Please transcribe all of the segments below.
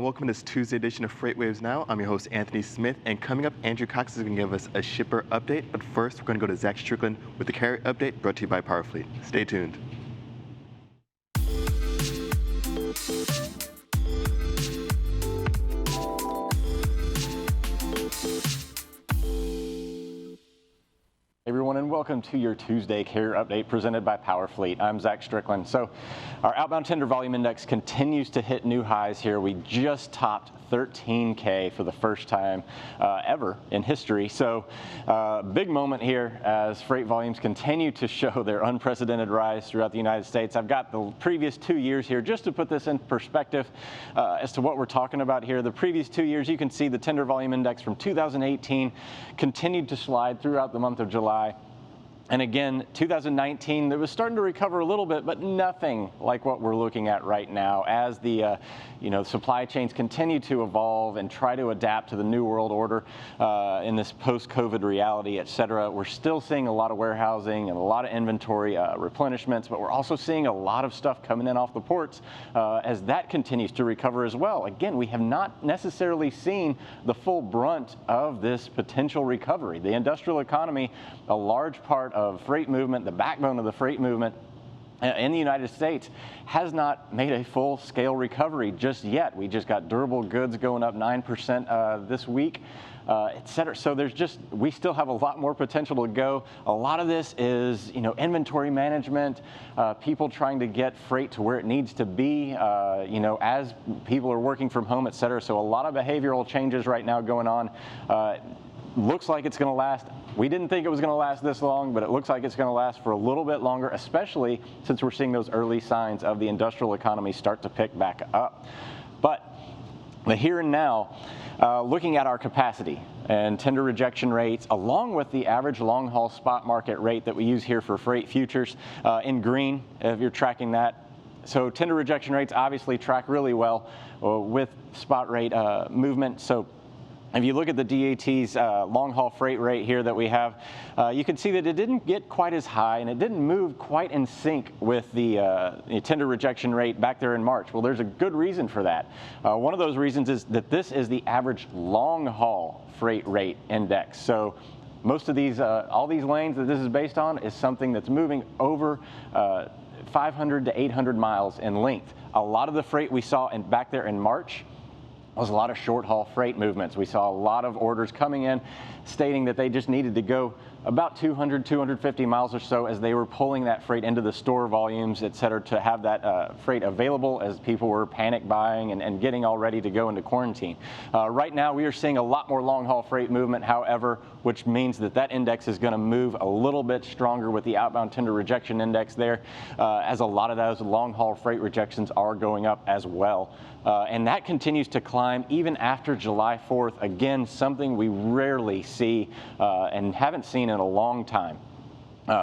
welcome to this Tuesday edition of FreightWaves Now. I'm your host, Anthony Smith, and coming up, Andrew Cox is going to give us a shipper update. But first, we're going to go to Zach Strickland with the carrier update brought to you by PowerFleet. Stay tuned. Everyone, and welcome to your Tuesday carrier update presented by PowerFleet. I'm Zach Strickland. So our outbound tender volume index continues to hit new highs here. We just topped 13K for the first time ever in history. So big moment here as freight volumes continue to show their unprecedented rise throughout the United States. I've got the previous 2 years here just to put this in perspective as to what we're talking about here. The previous 2 years, you can see the tender volume index from 2018 continued to slide throughout the month of July. And again, 2019, it was starting to recover a little bit, but nothing like what we're looking at right now as the supply chains continue to evolve and try to adapt to the new world order in this post-COVID reality, et cetera. We're still seeing a lot of warehousing and a lot of inventory replenishments, but we're also seeing a lot of stuff coming in off the ports as that continues to recover as well. Again, we have not necessarily seen the full brunt of this potential recovery. The industrial economy, a large part of freight movement, the backbone of the freight movement in the United States, has not made a full-scale recovery just yet. We just got durable goods going up 9% this week, et cetera. So we still have a lot more potential to go. A lot of this is, inventory management, people trying to get freight to where it needs to be, as people are working from home, et cetera. So a lot of behavioral changes right now going on. Looks like it's going to last. We didn't think it was going to last this long, but it looks like it's going to last for a little bit longer, especially since we're seeing those early signs of the industrial economy start to pick back up. But the here and now, looking at our capacity and tender rejection rates, along with the average long-haul spot market rate that we use here for freight futures in green, if you're tracking that. So tender rejection rates obviously track really well with spot rate movement. So if you look at the DAT's long-haul freight rate here that we have, you can see that it didn't get quite as high and it didn't move quite in sync with the tender rejection rate back there in March. Well, there's a good reason for that. One of those reasons is that this is the average long-haul freight rate index. So most of these, all these lanes that this is based on is something that's moving over 500 to 800 miles in length. A lot of the freight we saw back there in March was a lot of short haul freight movements. We saw a lot of orders coming in stating that they just needed to go about 200, 250 miles or so as they were pulling that freight into the store volumes, et cetera, to have that freight available as people were panic buying and getting all ready to go into quarantine. Right now, we are seeing a lot more long haul freight movement, however, which means that that index is going to move a little bit stronger with the outbound tender rejection index there, as a lot of those long haul freight rejections are going up as well. And that continues to climb even after July 4th. Again, something we rarely see and haven't seen in a long time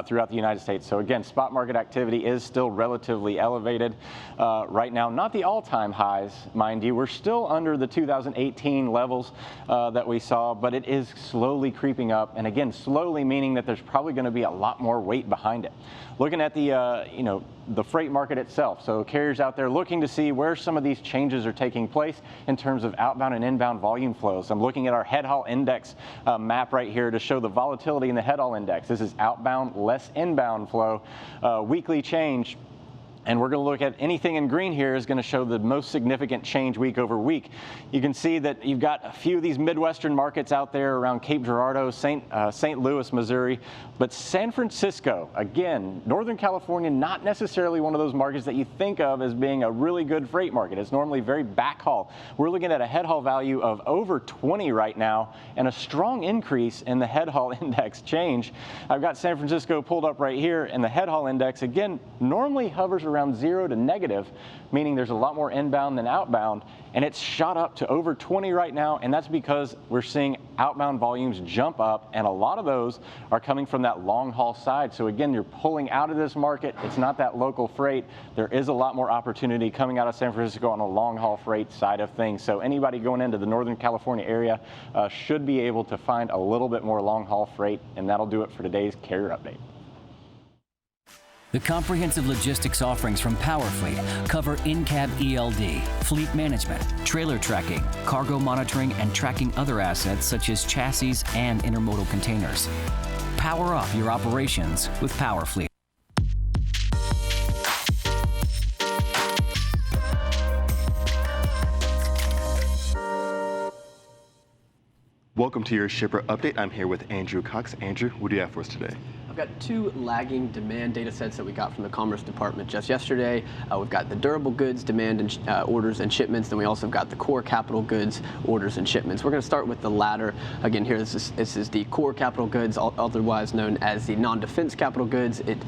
throughout the United States. So again, spot market activity is still relatively elevated right now. Not the all-time highs, mind you. We're still under the 2018 levels that we saw, but it is slowly creeping up. And again, slowly meaning that there's probably going to be a lot more weight behind it. Looking at the freight market itself. So carriers out there looking to see where some of these changes are taking place in terms of outbound and inbound volume flows. I'm looking at our head haul index map right here to show the volatility in the head haul index. This is outbound less inbound flow, weekly change. And we're going to look at anything in green here is going to show the most significant change week over week. You can see that you've got a few of these Midwestern markets out there around Cape Girardeau, St. Louis, Missouri. But San Francisco, again, Northern California, not necessarily one of those markets that you think of as being a really good freight market. It's normally very backhaul. We're looking at a head haul value of over 20 right now and a strong increase in the head haul index change. I've got San Francisco pulled up right here, and the head haul index, again, normally hovers around 0 to negative, meaning there's a lot more inbound than outbound, and it's shot up to over 20 right now, and that's because we're seeing outbound volumes jump up, and a lot of those are coming from that long haul side. So again, you're pulling out of this market. It's not that local freight. There is a lot more opportunity coming out of San Francisco on the long haul freight side of things. So anybody going into the Northern California area should be able to find a little bit more long haul freight, and that'll do it for today's carrier update. The comprehensive logistics offerings from PowerFleet cover in-cab ELD, fleet management, trailer tracking, cargo monitoring, and tracking other assets such as chassis and intermodal containers. Power up your operations with PowerFleet. Welcome to your shipper update. I'm here with Andrew Cox. Andrew, what do you have for us today? I've got two lagging demand data sets that we got from the Commerce Department just yesterday. We've got the durable goods demand and orders and shipments. Then we also got the core capital goods orders and shipments. We're going to start with the latter. Again, here this is the core capital goods, otherwise known as the non-defense capital goods. It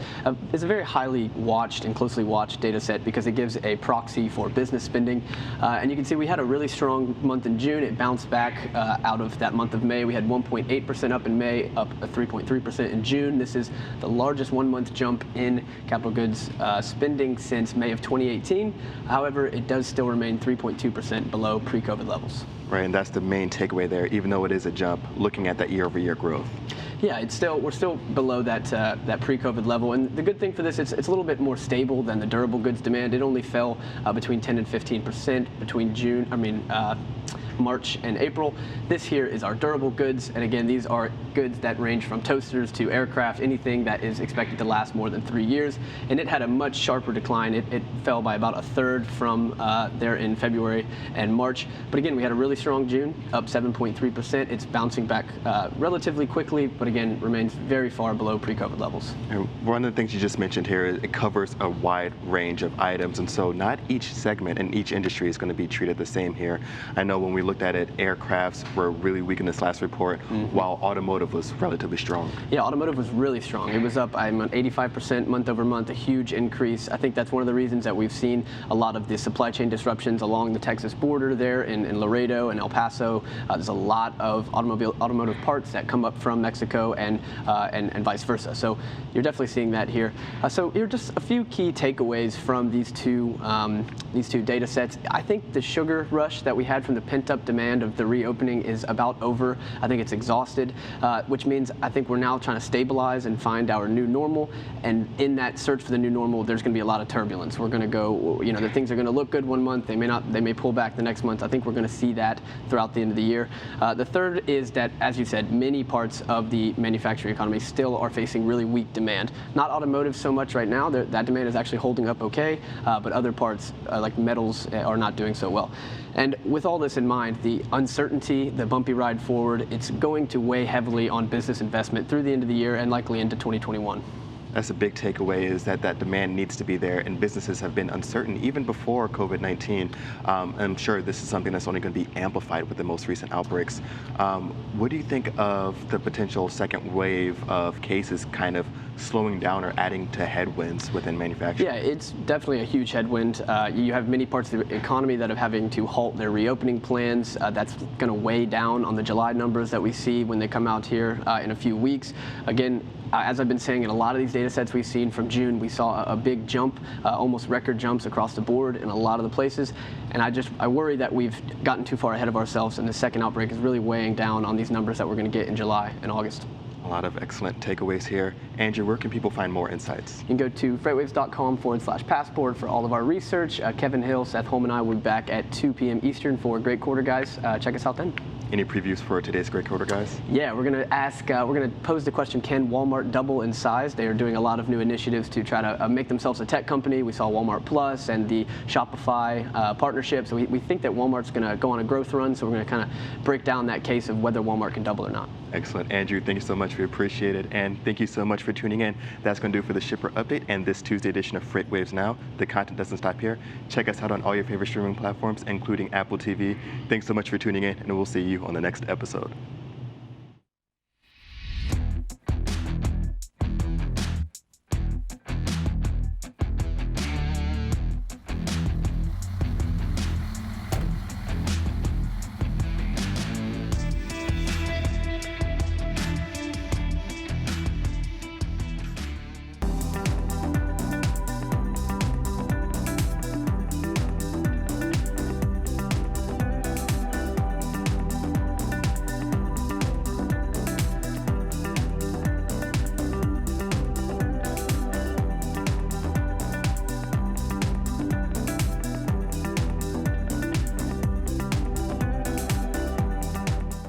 is a very highly watched and closely watched data set because it gives a proxy for business spending. And you can see we had a really strong month in June. It bounced back out of that month of May. We had 1.8% up in May, up 3.3% in June. This is the largest one-month jump in capital goods spending since May of 2018. However, it does still remain 3.2% below pre-COVID levels. Right, and that's the main takeaway there, even though it is a jump, looking at that year-over-year growth. Yeah, we're still below that pre-COVID level, and the good thing for this, it's a little bit more stable than the durable goods demand. It only fell between 10 and 15% between March and April. This here is our durable goods, and again, these are goods that range from toasters to aircraft, anything that is expected to last more than 3 years, and it had a much sharper decline. It fell by about a third from there in February and March, but again, we had a really strong June, up 7.3%. It's bouncing back relatively quickly, but again, remains very far below pre-COVID levels. And one of the things you just mentioned here is it covers a wide range of items, and so not each segment and each industry is going to be treated the same here. I know when we looked at it, aircrafts were really weak in this last report, while automotive was relatively strong. Yeah, automotive was really strong. It was up 85% month over month, a huge increase. I think that's one of the reasons that we've seen a lot of the supply chain disruptions along the Texas border there in Laredo and El Paso. There's a lot of automotive parts that come up from Mexico and vice versa. So you're definitely seeing that here. So here are just a few key takeaways from these two data sets. I think the sugar rush that we had from the pent-up demand of the reopening is about over. I think it's exhausted, which means I think we're now trying to stabilize and find our new normal. And in that search for the new normal, there's going to be a lot of turbulence. We're going to go, the things are going to look good one month. They may pull back the next month. I think we're going to see that throughout the end of the year. The third is that, as you said, many parts of the manufacturing economy still are facing really weak demand. Not automotive so much right now. That demand is actually holding up okay, but other parts like metals are not doing so well. And with all this in mind, the uncertainty, the bumpy ride forward, it's going to weigh heavily on business investment through the end of the year and likely into 2021. That's a big takeaway, is that demand needs to be there, and businesses have been uncertain even before COVID-19. I'm sure this is something that's only going to be amplified with the most recent outbreaks. What do you think of the potential second wave of cases kind of slowing down or adding to headwinds within manufacturing? Yeah, it's definitely a huge headwind. You have many parts of the economy that are having to halt their reopening plans. That's going to weigh down on the July numbers that we see when they come out here in a few weeks. Again, as I've been saying, in a lot of these data sets we've seen from June, we saw a big jump, almost record jumps across the board in a lot of the places. And I worry that we've gotten too far ahead of ourselves, and the second outbreak is really weighing down on these numbers that we're going to get in July and August. A lot of excellent takeaways here. Andrew, where can people find more insights? You can go to freightwaves.com/passport for all of our research. Kevin Hill, Seth Holm, and I will be back at 2 p.m. Eastern for Great Quarter Guys. Check us out then. Any previews for today's Great Quarter Guys? Yeah, we're going to pose the question, can Walmart double in size? They are doing a lot of new initiatives to try to make themselves a tech company. We saw Walmart Plus and the Shopify partnership. So we think that Walmart's going to go on a growth run. So we're going to kind of break down that case of whether Walmart can double or not. Excellent. Andrew, thank you so much. We appreciate it. And thank you so much for tuning in. That's going to do it for the Shipper Update and this Tuesday edition of FreightWaves Now. The content doesn't stop here. Check us out on all your favorite streaming platforms, including Apple TV. Thanks so much for tuning in, and we'll see you on the next episode.